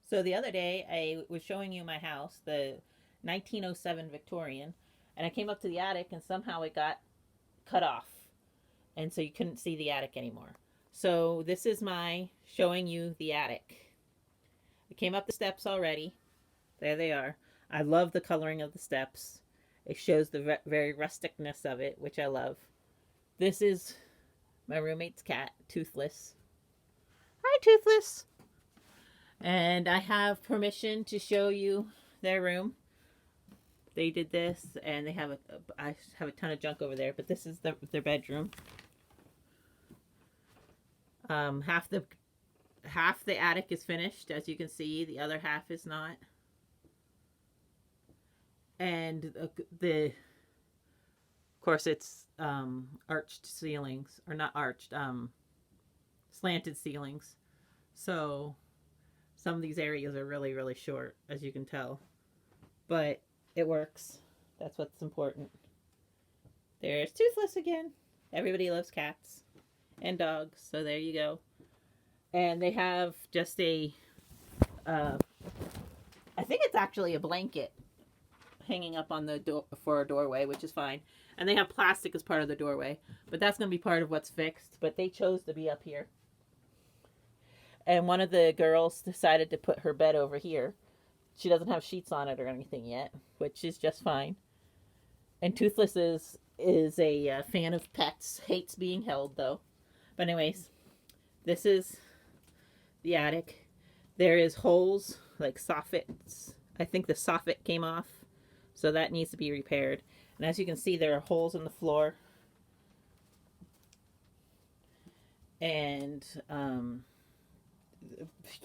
So the other day, I was showing you my house, the 1907 Victorian, and I came up to the attic and somehow it got cut off. And so you couldn't see the attic anymore. So this is my showing you the attic. I came up the steps already. There they are. I love the coloring of the steps. It shows the very rusticness of it, which I love. This is my roommate's cat, Toothless. Hi, Toothless. And I have permission to show you their room. They did this, and they have I have a ton of junk over there, but this is their bedroom. Half the attic is finished, as you can see. The other half is not. And of course, it's arched ceilings, or not arched, slanted ceilings. So some of these areas are really, really short, as you can tell. But it works. That's what's important. There's Toothless again. Everybody loves cats and dogs, so there you go. And they have just uh, I think it's actually a blanket hanging up on the door for a doorway, which is fine. And they have plastic as part of the doorway, but that's going to be part of what's fixed. But they chose to be up here. And one of the girls decided to put her bed over here. She doesn't have sheets on it or anything yet, which is just fine. And Toothless is a fan of pets, hates being held though. But anyways, this is the attic. There is holes like soffits. I think the soffit came off, so that needs to be repaired. And as you can see, there are holes in the floor. And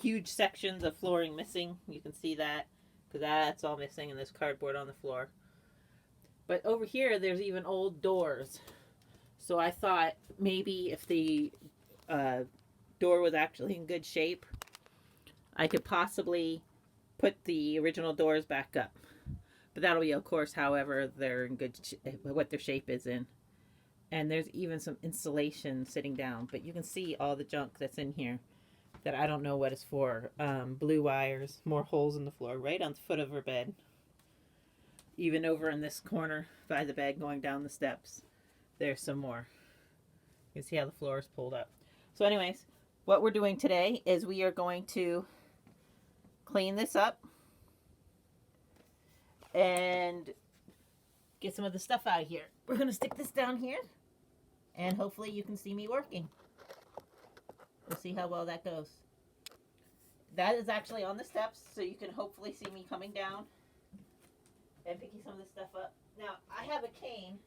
huge sections of flooring missing. You can see that because that's all missing, and there's cardboard on the floor. But over here, there's even old doors. So I thought maybe if the door was actually in good shape, I could possibly put the original doors back up. But that'll be, of course, however they're in good, what their shape is in. And there's even some insulation sitting down. But you can see all the junk that's in here that I don't know what it's for. Blue wires, more holes in the floor, right on the foot of her bed. Even over in this corner by the bed going down the steps, there's some more. You can see how the floor is pulled up. So anyways, what we're doing today is we are going to clean this up and get some of the stuff out of here. We're going to stick this down here, and hopefully you can see me working. We'll see how well that goes. That is actually on the steps, so you can hopefully see me coming down and picking some of this stuff up. Now, I have a cane,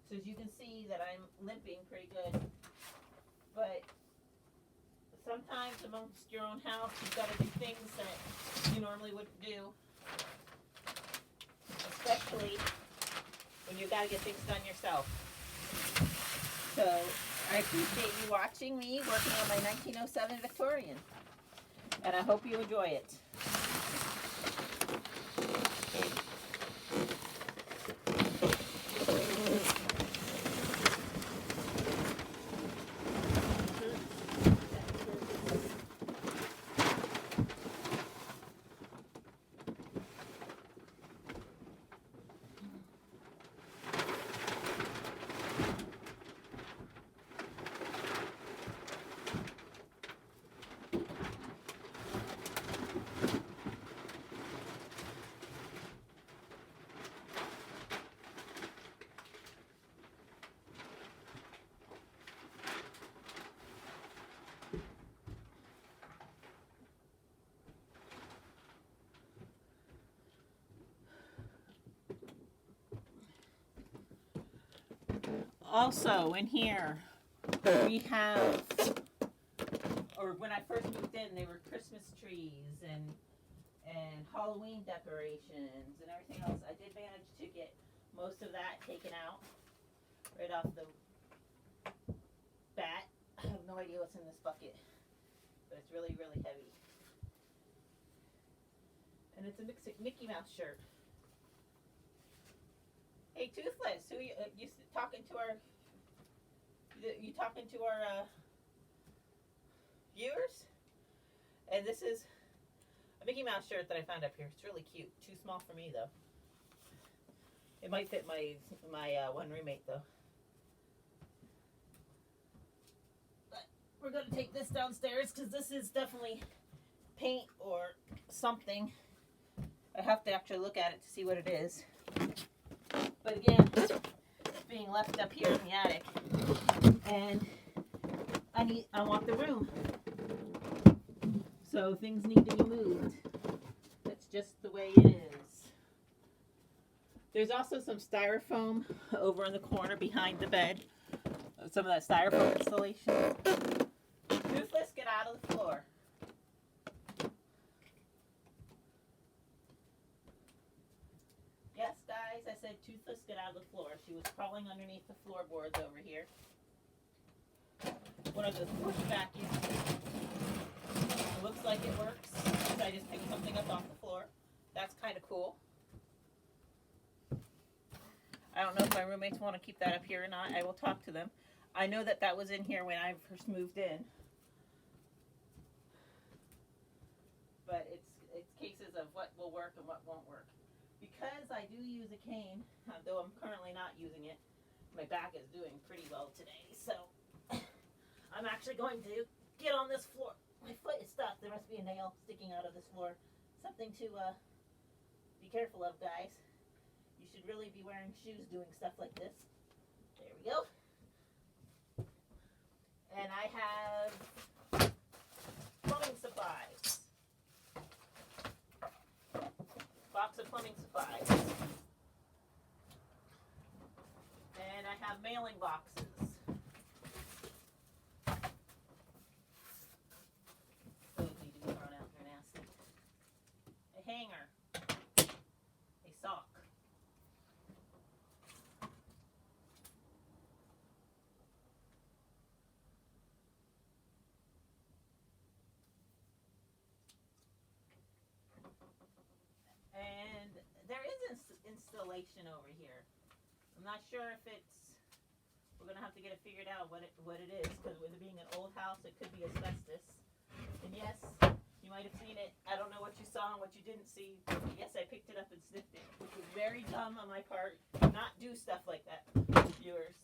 so as you can see that I'm limping pretty good. But sometimes amongst your own house, you've got to do things that you normally wouldn't do. Especially when you've got to get things done yourself. So, I appreciate you watching me working on my 1907 Victorian. And I hope you enjoy it. Also, in here, we have, or when I first moved in, there were Christmas trees and Halloween decorations and everything else. I did manage to get most of that taken out right off the bat. I have no idea what's in this bucket, but it's really, really heavy. And it's a Mickey Mouse shirt. Hey, Toothless, who you talking to our? You talking to our viewers? And this is Mickey Mouse shirt that I found up here. It's really cute. Too small for me though. It might fit my one roommate though. But we're gonna take this downstairs because this is definitely paint or something. I have to actually look at it to see what it is. But again, it's being left up here in the attic, and I want the room. So things need to be moved. That's just the way it is. There's also some styrofoam over in the corner behind the bed. Some of that styrofoam installation. Toothless, get out of the floor. Yes, guys, I said Toothless, get out of the floor. She was crawling underneath the floorboards over here. One of those push vacuums. It looks like it works. So I just picked something up off the floor. That's kind of cool. I don't know if my roommates want to keep that up here or not. I will talk to them. I know that that was in here when I first moved in. But it's cases of what will work and what won't work. Because I do use a cane, though I'm currently not using it, my back is doing pretty well today. So I'm actually going to get on this floor. My foot is stuck. There must be a nail sticking out of this floor. Something to be careful of, guys. You should really be wearing shoes doing stuff like this. There we go. And I have plumbing supplies. Box of plumbing supplies. And I have mailing boxes. Those need to be thrown out. They're nasty. A hanger. A sock. And there is installation over here. I'm not sure if it's, we're going to have to get it figured out what it is, because with it being an old house, it could be asbestos. And yes, you might have seen it. I don't know what you saw and what you didn't see. Yes, I picked it up and sniffed it, which was very dumb on my part. Do not do stuff like that, viewers.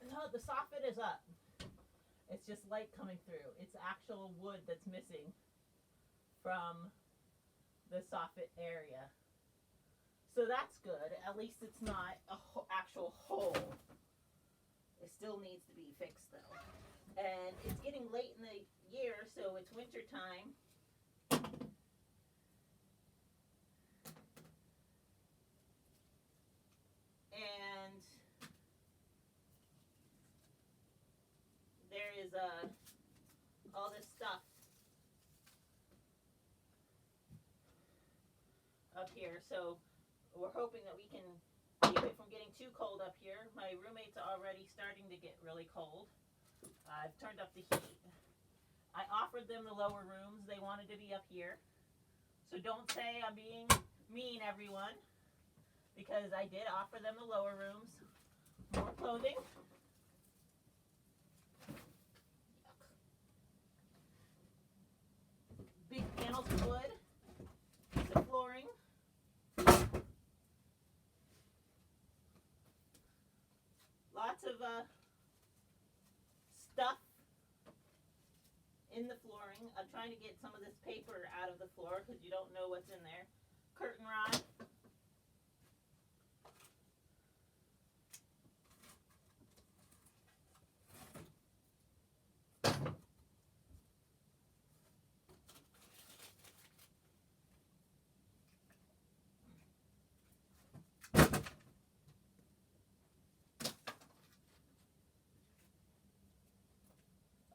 No, the soffit is up. It's just light coming through. It's actual wood that's missing from the soffit area. So that's good. At least it's not an actual hole. It still needs to be fixed though. And it's getting late in the year, so it's winter time. And there is all this stuff up here, so we're hoping that we can keep it from getting too cold up here. My roommates are already starting to get really cold. I've turned up the heat. I offered them the lower rooms. They wanted to be up here. So don't say I'm being mean, everyone, because I did offer them the lower rooms. More clothing. Big panels of wood, piece of flooring, lots of stuff in the flooring. I'm trying to get some of this paper out of the floor because you don't know what's in there. Curtain rod.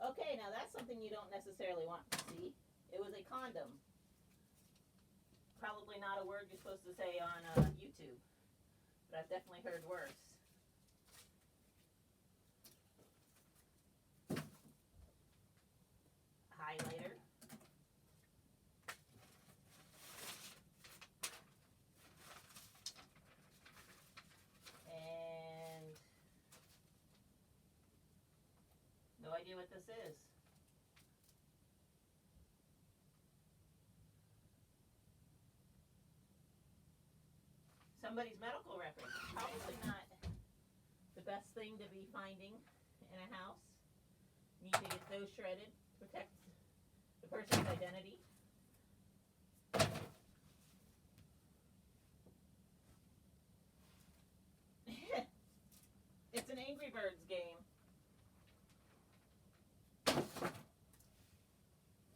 Okay, now that's something you don't necessarily want to see. It was a condom. Probably not a word you're supposed to say on YouTube, but I've definitely heard worse. Highlighter. And idea what this is. Somebody's medical records. Probably not the best thing to be finding in a house. Need to get those shredded to protect the person's identity. It's an Angry Birds game.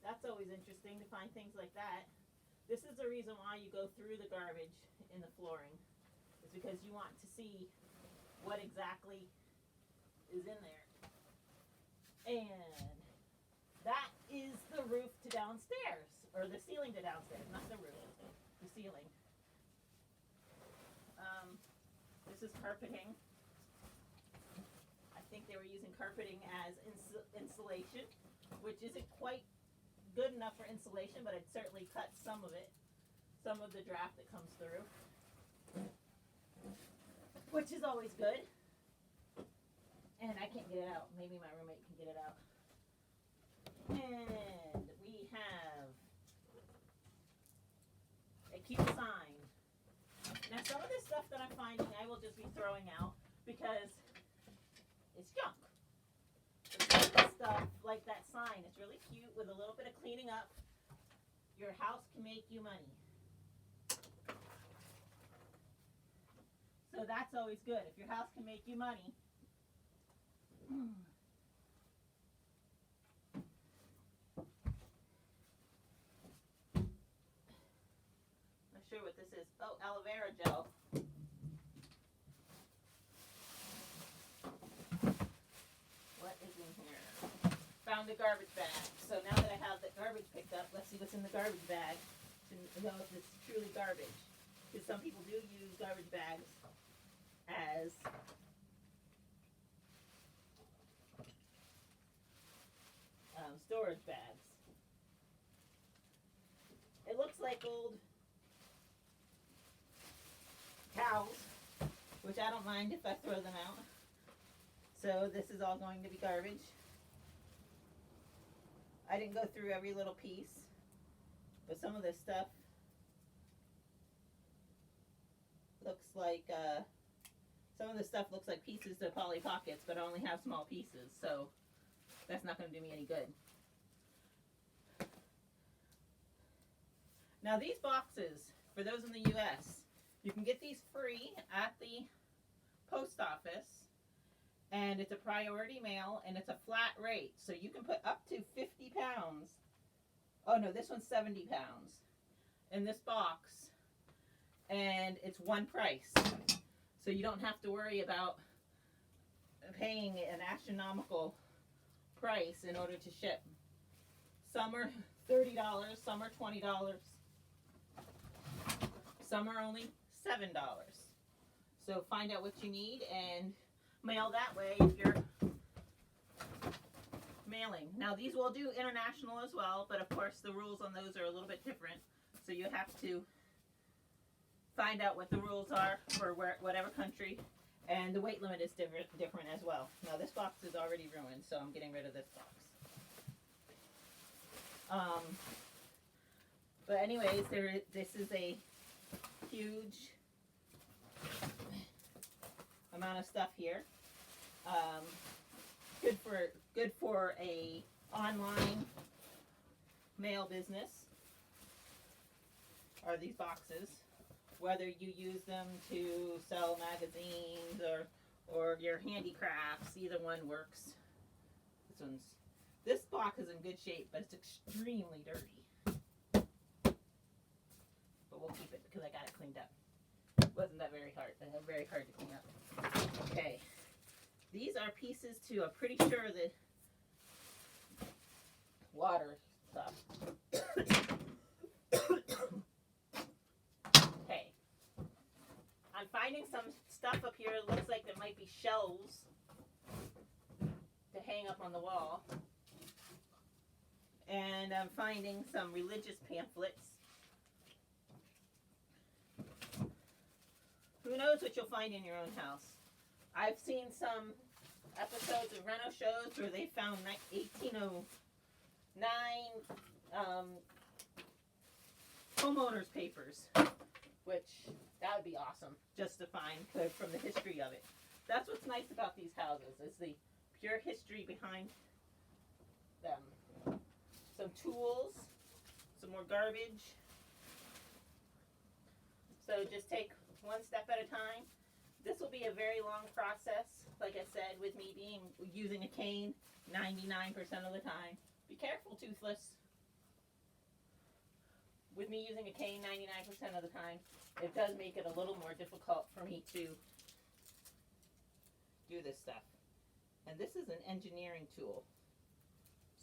That's always interesting to find things like that. This is the reason why you go through the garbage in the flooring. It's because you want to see what exactly is in there. And that is the roof to downstairs, or the ceiling to downstairs, not the roof, the ceiling. This is carpeting. I think they were using carpeting as insulation, which isn't quite good enough for insulation, but it certainly cuts some of it, some of the draft that comes through, which is always good. And I can't get it out. Maybe my roommate can get it out. And we have a cute sign. Now some of this stuff that I'm finding I will just be throwing out because it's junk. But some of this stuff, like that sign, it's really cute with a little bit of cleaning up. Your house can make you money. So that's always good. If your house can make you money. Not sure what this is. Oh, aloe vera gel. What is in here? Found the garbage bag. So now that I have the garbage picked up, let's see what's in the garbage bag to know if it's truly garbage. Because some people do use garbage bags as storage bags. It looks like old towels, which I don't mind if I throw them out. So this is all going to be garbage. I didn't go through every little piece, but some of this stuff looks like pieces of Polly Pockets, but I only have small pieces, so that's not going to do me any good. Now these boxes, for those in the U.S., you can get these free at the post office, and it's a priority mail, and it's a flat rate, so you can put up to 50 pounds. Oh no, this one's 70 pounds in this box, and it's one price, so you don't have to worry about paying an astronomical price in order to ship. Some are $30, some are $20, some are only $7. So find out what you need and mail that way if you're mailing. Now these will do international as well, but of course the rules on those are a little bit different. So you have to find out what the rules are for whatever country, and the weight limit is different as well. Now this box is already ruined, so I'm getting rid of this box. But anyways, this is a huge amount of stuff here. Good for a online mail business are these boxes. Whether you use them to sell magazines or your handicrafts, either one works. This box is in good shape, but it's extremely dirty. But we'll keep it because I got it cleaned up. Wasn't that very hard? Very hard to clean up. Okay, these are pieces to. I'm pretty sure the water stuff. Okay, I'm finding some stuff up here. It looks like there might be shelves to hang up on the wall. And I'm finding some religious pamphlets. Who knows what you'll find in your own house? I've seen some episodes of reno shows where they found 1809 homeowners papers, which that would be awesome just to find from the history of it. That's what's nice about these houses is the pure history behind them. Some tools, some more garbage. So just take one step at a time. This will be a very long process, like I said, with me using a cane 99% of the time. Be careful, Toothless. With me using a cane 99% of the time, it does make it a little more difficult for me to do this stuff. And this is an engineering tool.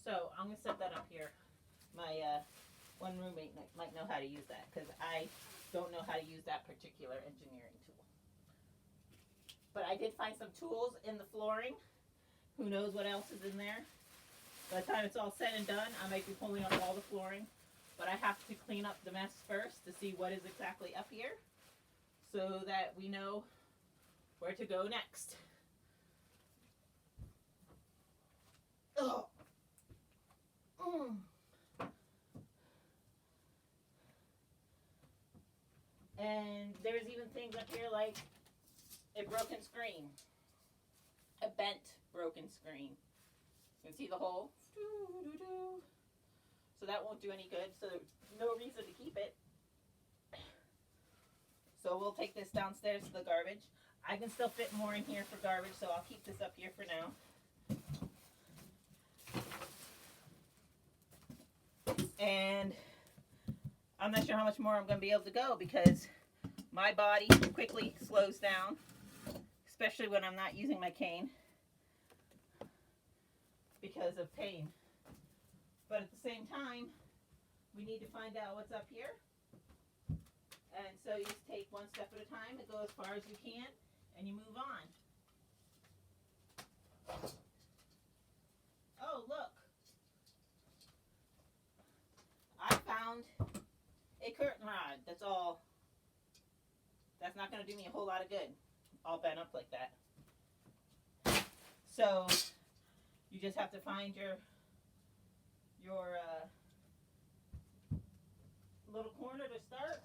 So I'm going to set that up here. My one roommate might know how to use that because I don't know how to use that particular engineering tool. But I did find some tools in the flooring. Who knows what else is in there? By the time it's all said and done, I might be pulling up all the flooring. But I have to clean up the mess first to see what is exactly up here so that we know where to go next. Oh. And there's even things up here like a broken screen. A bent broken screen. You can see the hole. So that won't do any good. So there's no reason to keep it. So we'll take this downstairs to the garbage. I can still fit more in here for garbage, so I'll keep this up here for now. And I'm not sure how much more I'm going to be able to go because my body quickly slows down, especially when I'm not using my cane because of pain. But at the same time, we need to find out what's up here. And so you just take one step at a time and go as far as you can, and you move on. Oh, look. I found a curtain rod. That's all. That's not going to do me a whole lot of good. All bent up like that. So you just have to find your little corner to start.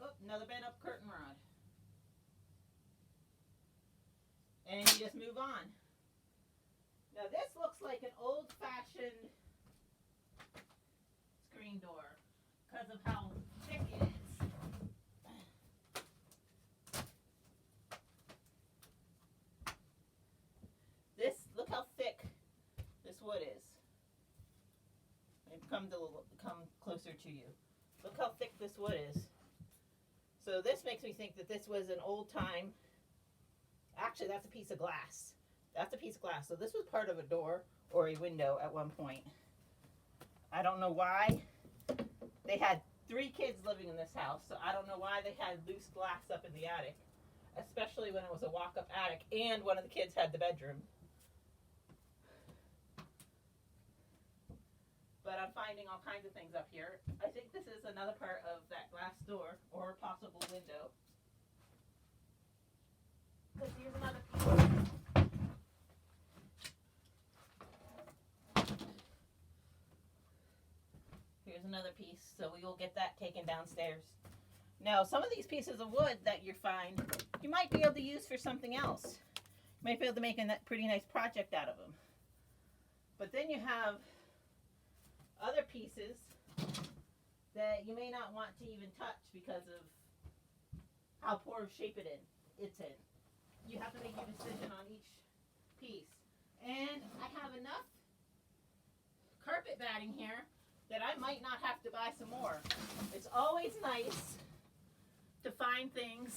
Oh, another bent up curtain rod. And you just move on. Now this looks like an old-fashioned screen door because of how thick it is. Look how thick this wood is. Come closer to you. Look how thick this wood is. So this makes me think that this was an old time. Actually, that's a piece of glass. That's a piece of glass. So this was part of a door or a window at one point. I don't know why. They had 3 kids living in this house, so I don't know why they had loose glass up in the attic, especially when it was a walk-up attic and one of the kids had the bedroom. But I'm finding all kinds of things up here. I think this is another part of that glass door or possible window. Because here's another piece. Here's another piece, so we will get that taken downstairs. Now, some of these pieces of wood that you find, you might be able to use for something else. You might be able to make a pretty nice project out of them. But then you have other pieces that you may not want to even touch because of how poor of shape it's in. You have to make your decision on each piece. And I have enough carpet batting here that I might not have to buy some more. It's always nice to find things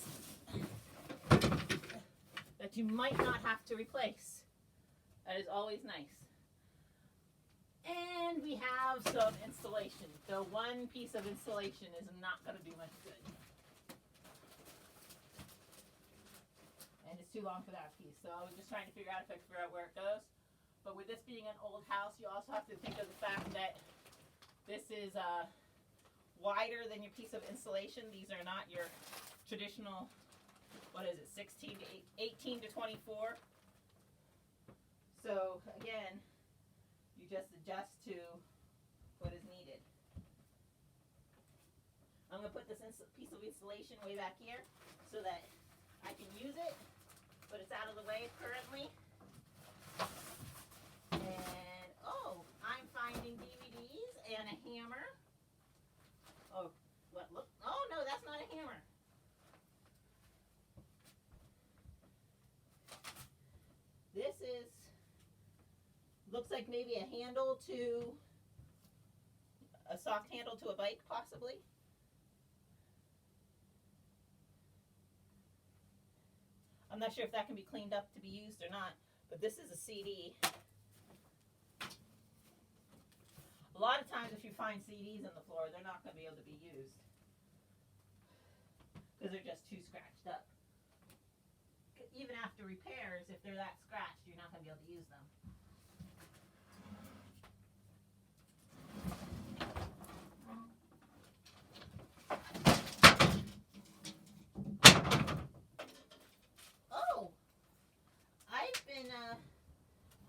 that you might not have to replace. That is always nice. And we have some installation. So one piece of installation is not going to do much good. And it's too long for that piece. So I was just trying to figure out where it goes. But with this being an old house, you also have to think of the fact that this is wider than your piece of insulation. These are not your traditional, 16 to 18 to 24. So again, you just adjust to what is needed. I'm going to put this piece of insulation way back here so that I can use it, but it's out of the way currently. And, oh, I'm finding DVDs and a hammer. Oh, what? Look. Oh, no, that's not a hammer. This looks like maybe a handle to, a soft handle to a bike, possibly. I'm not sure if that can be cleaned up to be used or not, but this is a CD. A lot of times if you find CDs on the floor, they're not going to be able to be used because they're just too scratched up. Even after repairs, if they're that scratched, you're not going to be able to use them. Oh,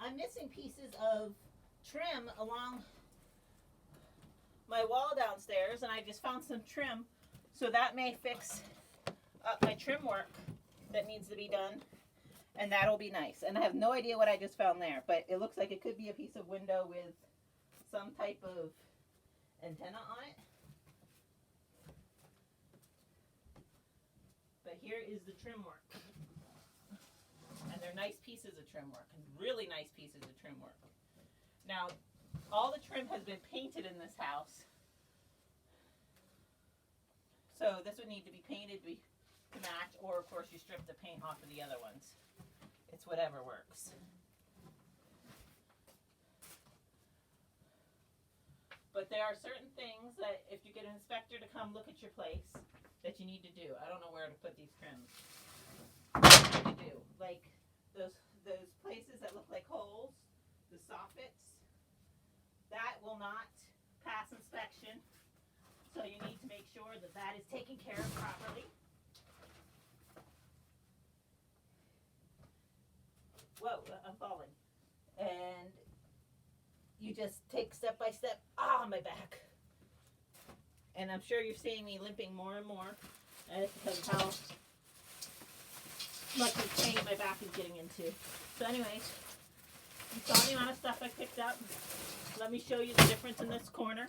I'm missing pieces of trim along my wall downstairs, and I just found some trim, so that may fix up my trim work that needs to be done, and that'll be nice. And I have no idea what I just found there, but it looks like it could be a piece of window with some type of antenna on it. But here is the trim work, and they're nice pieces of trim work, and really nice pieces of trim work. Now, all the trim has been painted in this house, so this would need to be painted to match, or of course you strip the paint off of the other ones. It's whatever works. But there are certain things that if you get an inspector to come look at your place that you need to do. I don't know where to put these trims. To do, like those places that look like holes, the soffits, that will not pass inspection. So you need to make sure that that is taken care of properly. Whoa, I'm falling. And you just take step by step. Ah, my back. And I'm sure you're seeing me limping more and more. And it's because of how much of pain my back is getting into. So anyways, you saw the amount of stuff I picked up. Let me show you the difference in this corner.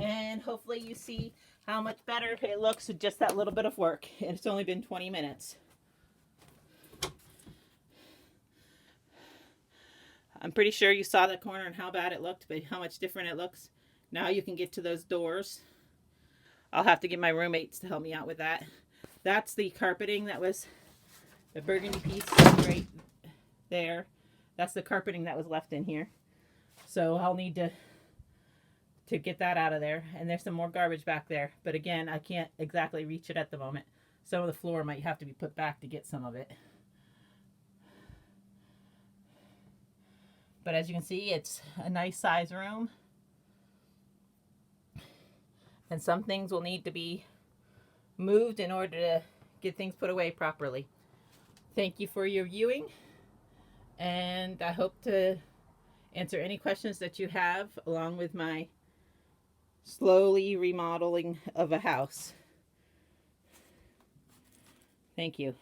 And hopefully you see how much better it looks with just that little bit of work. And it's only been 20 minutes. I'm pretty sure you saw that corner and how bad it looked, but how much different it looks. Now you can get to those doors. I'll have to get my roommates to help me out with that. That's the carpeting that was the burgundy piece right there. That's the carpeting that was left in here. So I'll need to get that out of there. And there's some more garbage back there. But again, I can't exactly reach it at the moment. Some of the floor might have to be put back to get some of it. But as you can see, it's a nice size room. And some things will need to be moved in order to get things put away properly. Thank you for your viewing. And I hope to answer any questions that you have along with my slowly remodeling of a house. Thank you.